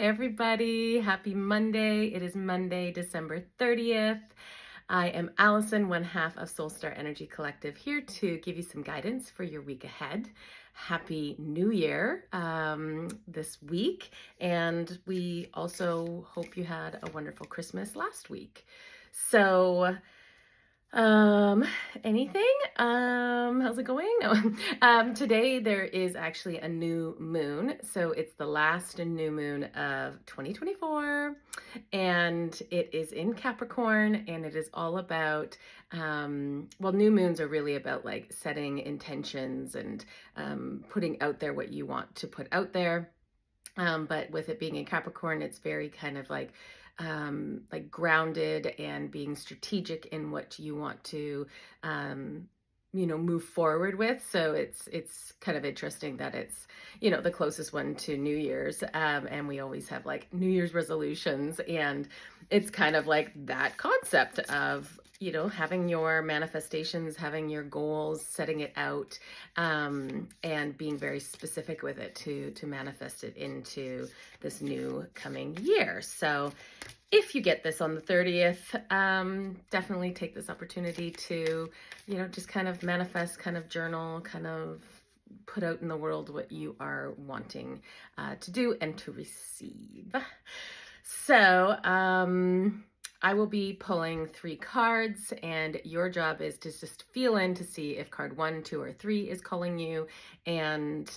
Hey everybody, happy Monday. It is Monday, December 30th. I am Allison, one half of Soulstar Energy Collective, here to give you some guidance for your week ahead. Happy New Year this week, and we also hope you had a wonderful Christmas last week. So, um, anything? How's it going? No. Today there is actually a new moon. So it's the last new moon of 2024, and it is in Capricorn, and it is all about, well, new moons are really about like setting intentions and putting out there what you want to put out there. But with it being in Capricorn, it's very kind of like grounded and being strategic in what you want to, move forward with. So it's kind of interesting that it's, the closest one to New Year's, and we always have like New Year's resolutions, and it's kind of like that concept of having your manifestations, having your goals, setting it out, and being very specific with it to manifest it into this new coming year. So if you get this on the 30th, definitely take this opportunity to, just kind of manifest, kind of journal, kind of put out in the world what you are wanting to do and to receive. So, I will be pulling 3 cards, and your job is to just feel in to see if card 1, 2, or 3 is calling you. And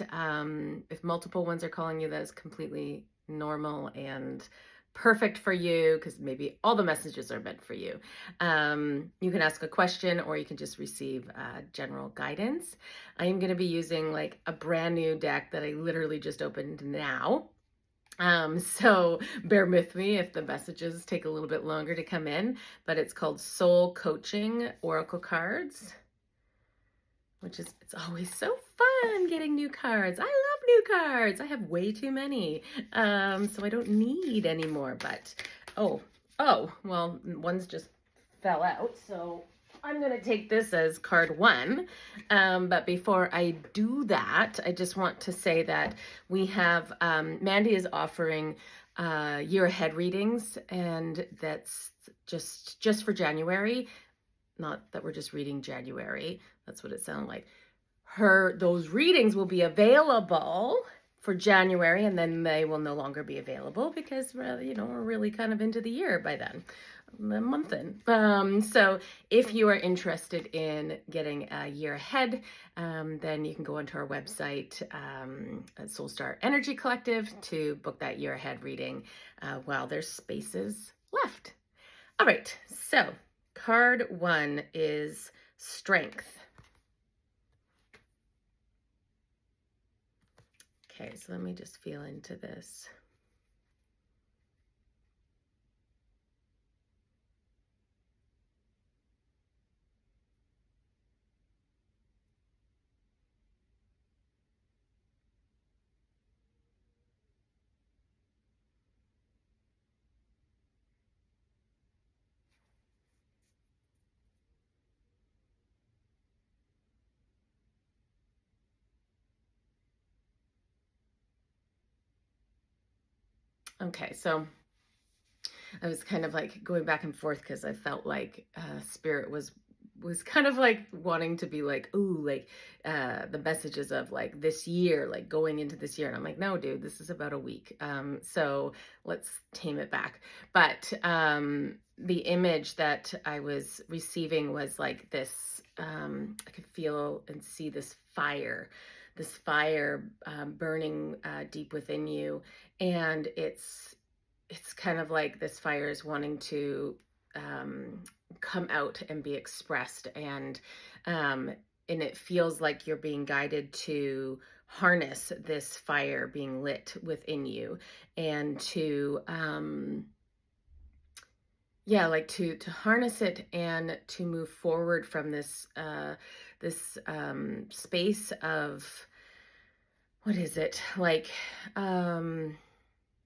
if multiple ones are calling you, that is completely normal and perfect for you, because maybe all the messages are meant for you. You can ask a question, or you can just receive general guidance. I am going to be using like a brand new deck that I literally just opened now. So bear with me if the messages take a little bit longer to come in, but it's called Soul Coaching Oracle Cards, it's always so fun getting new cards. I love new cards. I have way too many. So I don't need any more, but, well, one's just fell out. So I'm going to take this as card 1. But before I do that, I just want to say that we have, Mandy is offering year ahead readings, and that's just for January. Not that we're just reading January. That's what it sounded like. Those readings will be available for January, and then they will no longer be available because we're really kind of into the year by then, a month in. So if you are interested in getting a year ahead, then you can go onto our website at Soulstar Energy Collective to book that year ahead reading while there's spaces left. All right, so card 1 is Strength. Okay, so let me just feel into this. Okay, so I was kind of like going back and forth because I felt like Spirit was kind of like wanting to be like, ooh, like the messages of like this year, like going into this year. And I'm like, no, dude, this is about a week. So let's tame it back. But the image that I was receiving was like this, I could feel and see this fire burning deep within you. And it's kind of like this fire is wanting to come out and be expressed, and it feels like you're being guided to harness this fire being lit within you, and to like to harness it and to move forward from this space of, what is it, like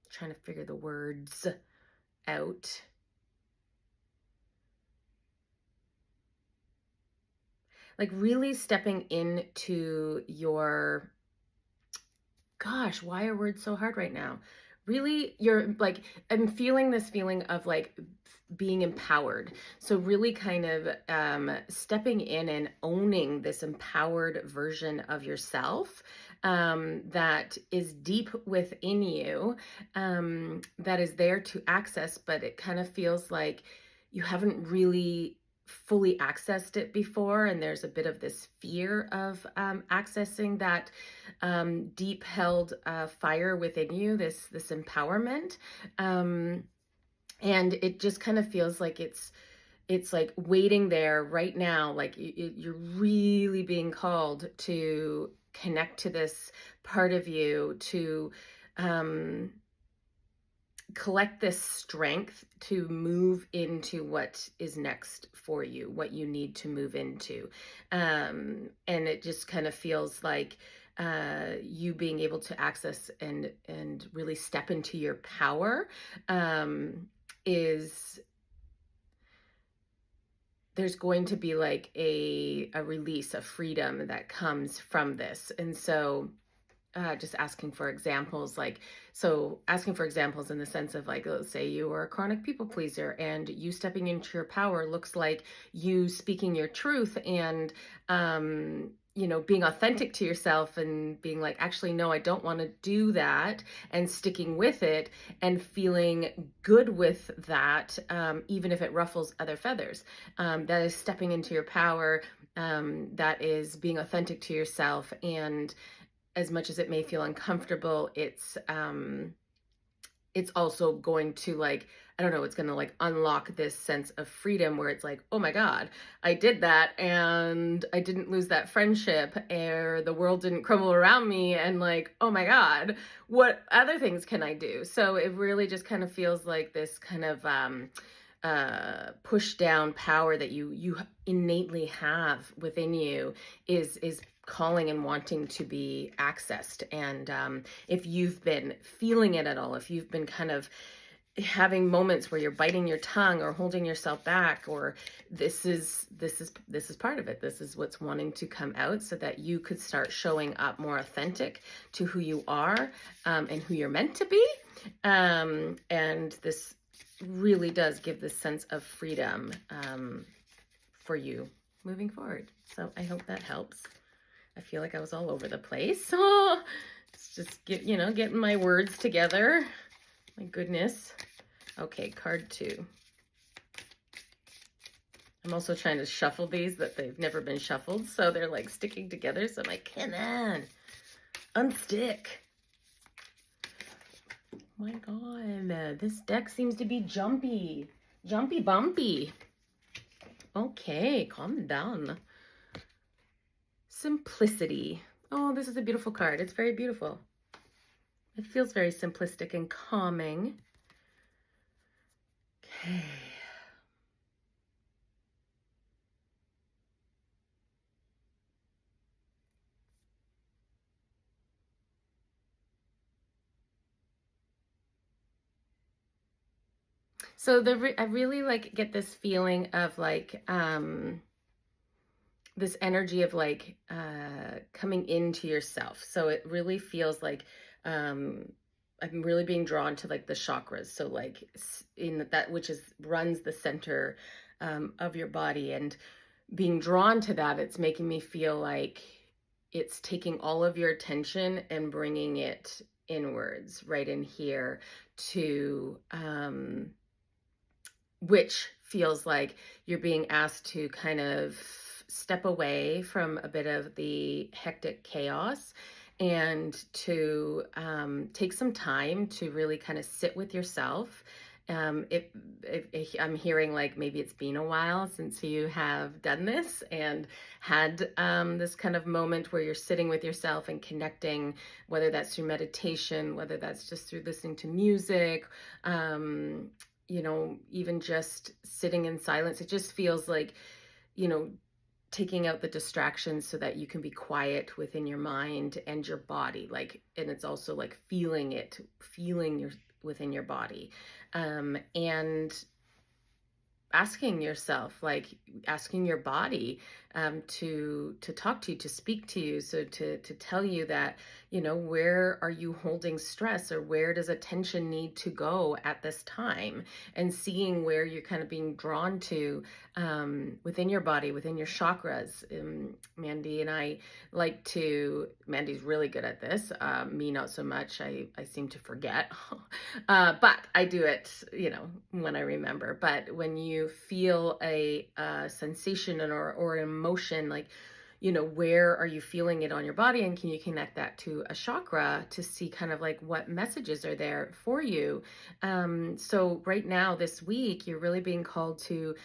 trying to figure the words out. Like really stepping into your, gosh, why are words so hard right now? really, you're like, I'm feeling this feeling of like being empowered. So really kind of stepping in and owning this empowered version of yourself that is deep within you, that is there to access, but it kind of feels like you haven't really fully accessed it before, and there's a bit of this fear of accessing that deep held fire within you, this empowerment. And it just kind of feels like it's like waiting there right now, like you're really being called to connect to this part of you, to um, collect this strength to move into what is next for you, what you need to move into. And it just kind of feels like you being able to access and really step into your power is there's going to be like a release, a freedom that comes from this. And so just asking for examples, like, so asking for examples in the sense of like, let's say you were a chronic people pleaser, and you stepping into your power looks like you speaking your truth and, being authentic to yourself and being like, actually, no, I don't want to do that, and sticking with it and feeling good with that, even if it ruffles other feathers. That is stepping into your power. That is being authentic to yourself, and as much as it may feel uncomfortable, it's also going to, like, I don't know, it's going to like unlock this sense of freedom where it's like, oh my God, I did that and I didn't lose that friendship, or the world didn't crumble around me, and like, oh my God, what other things can I do? So it really just kind of feels like this kind of push down power that you innately have within you is calling and wanting to be accessed. And if you've been feeling it at all, if you've been kind of having moments where you're biting your tongue or holding yourself back, or this is part of it. This is what's wanting to come out so that you could start showing up more authentic to who you are, and who you're meant to be. And this really does give this sense of freedom for you moving forward. So I hope that helps. I feel like I was all over the place. Oh, it's just getting my words together. My goodness. Okay, card 2. I'm also trying to shuffle these that they've never been shuffled, so they're like sticking together. So I'm like, come on, unstick. Oh my God, this deck seems to be jumpy bumpy. Okay, calm down. Simplicity. Oh, this is a beautiful card. It's very beautiful. It feels very simplistic and calming. Okay. So I really like get this feeling of like this energy of like coming into yourself. So it really feels like I'm really being drawn to like the chakras. So like in that which is runs the center of your body, and being drawn to that, it's making me feel like it's taking all of your attention and bringing it inwards, right in here, to which feels like you're being asked to kind of step away from a bit of the hectic chaos, and to take some time to really kind of sit with yourself. If I'm hearing like maybe it's been a while since you have done this and had this kind of moment where you're sitting with yourself and connecting, whether that's through meditation, whether that's just through listening to music, even just sitting in silence. It just feels like, taking out the distractions so that you can be quiet within your mind and your body, like, and it's also like feeling your within your body, and asking yourself, like asking your body, to talk to you, to speak to you, so to tell you that, where are you holding stress, or where does attention need to go at this time, and seeing where you're kind of being drawn to within your body, within your chakras. Mandy and I Mandy's really good at this. Me, not so much. I seem to forget, but I do it, when I remember. But when you feel a sensation or emotion, like, where are you feeling it on your body, and can you connect that to a chakra to see kind of like what messages are there for you? So right now, this week, you're really being called to,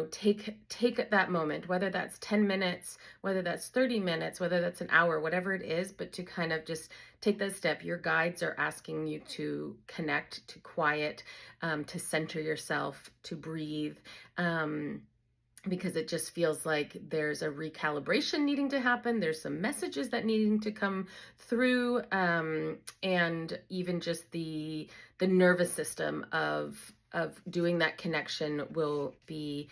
take that moment, whether that's 10 minutes, whether that's 30 minutes, whether that's an hour, whatever it is, but to kind of just take that step. Your guides are asking you to connect, to quiet, to center yourself, to breathe. Because it just feels like there's a recalibration needing to happen. There's some messages that needing to come through, and even just the nervous system of doing that connection will be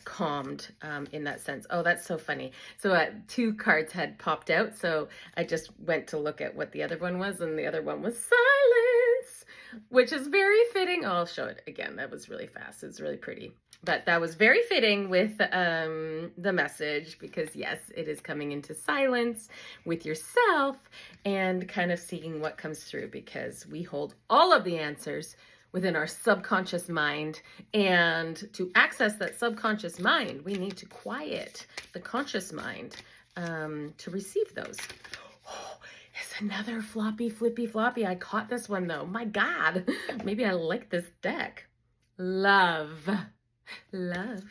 calmed in that sense. Oh, that's so funny. So 2 cards had popped out, so I just went to look at what the other one was, and the other one was silence, which is very fitting. Oh, I'll show it again. That was really fast. It's really pretty. But that was very fitting with the message, because yes, it is coming into silence with yourself and kind of seeing what comes through, because we hold all of the answers within our subconscious mind. And to access that subconscious mind, we need to quiet the conscious mind to receive those. Oh, it's another floppy, flippy, floppy. I caught this one though. My God, maybe I like this deck. Love. Love.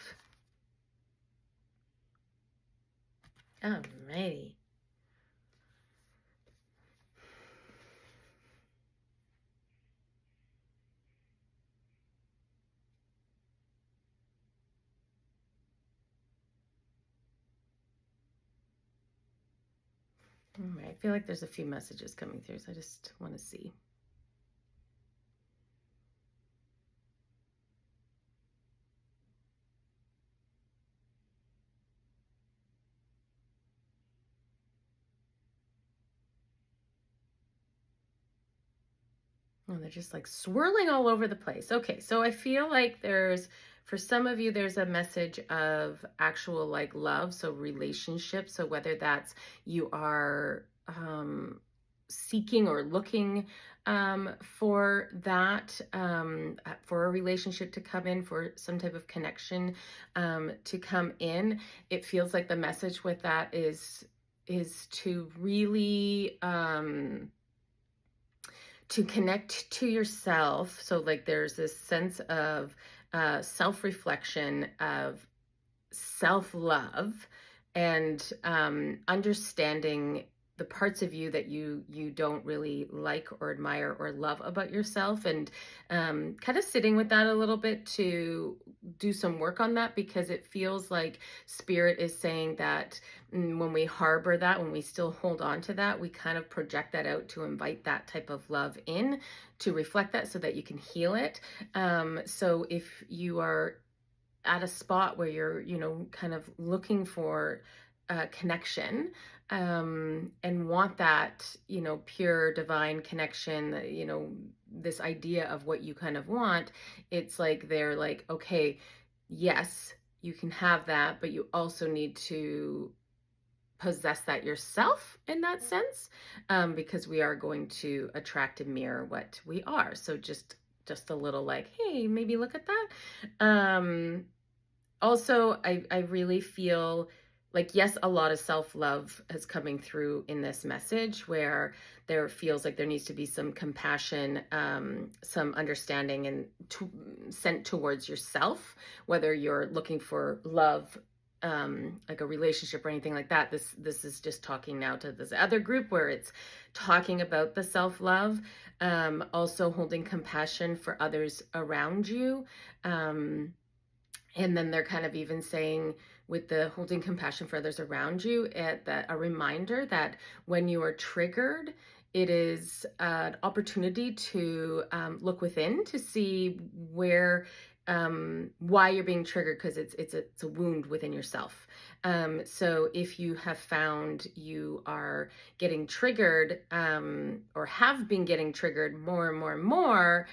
Alrighty. All right. I feel like there's a few messages coming through, so I just want to see. Oh, they're just like swirling all over the place. Okay, so I feel like for some of you, there's a message of actual like love, so relationships. So whether that's you are seeking or looking for that, for a relationship to come in, for some type of connection to come in, it feels like the message with that is to really to connect to yourself. So like there's this sense of self-reflection, of self-love, and understanding the parts of you that you don't really like or admire or love about yourself, and kind of sitting with that a little bit to do some work on that, because it feels like spirit is saying that when we harbor that, when we still hold on to that, we kind of project that out to invite that type of love in, to reflect that so that you can heal it. So if you are at a spot where you're, kind of looking for connection, and want that, pure divine connection, this idea of what you kind of want, it's like they're like, okay, yes, you can have that, but you also need to possess that yourself in that sense, because we are going to attract and mirror what we are. So just a little like, hey, maybe look at that. Also, I really feel like, yes, a lot of self-love is coming through in this message, where there feels like there needs to be some compassion, some understanding, and sent towards yourself, whether you're looking for love, like a relationship or anything like that. This is just talking now to this other group where it's talking about the self-love, also holding compassion for others around you. And then they're kind of even saying, with the holding compassion for others around you, that a reminder that when you are triggered, it is an opportunity to look within to see where why you're being triggered, because it's a wound within yourself. So if you have found you are getting triggered, or have been getting triggered more and more and more,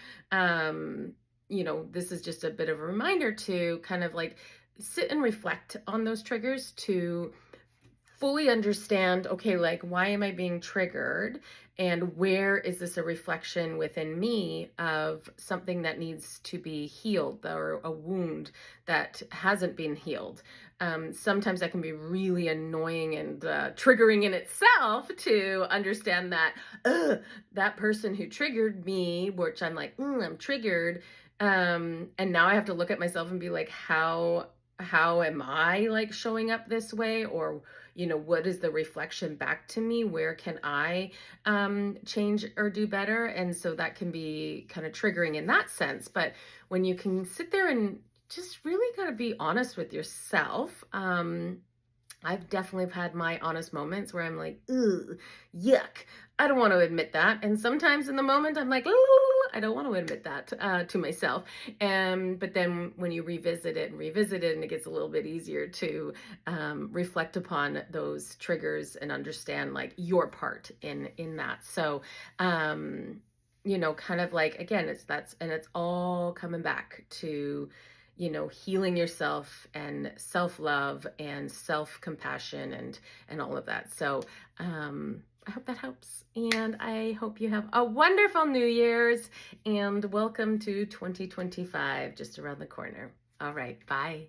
this is just a bit of a reminder to kind of like sit and reflect on those triggers, to fully understand, okay, like, why am I being triggered? And where is this a reflection within me of something that needs to be healed, or a wound that hasn't been healed? Sometimes that can be really annoying and triggering in itself, to understand that that person who triggered me, which I'm like, I'm triggered. And now I have to look at myself and be like, how am I like showing up this way? Or what is the reflection back to me? Where can I change or do better? And so that can be kind of triggering in that sense. But when you can sit there and just really gotta be honest with yourself, I've definitely had my honest moments where I'm like, ugh, yuck. I don't want to admit that. And sometimes in the moment, I'm like, I don't want to admit that to myself. But then when you revisit it and it gets a little bit easier to reflect upon those triggers and understand like your part in that. So, kind of like, again, it's all coming back to healing yourself and self-love and self-compassion and all of that. So I hope that helps, and I hope you have a wonderful New Year's, and welcome to 2025, just around the corner. All right, bye.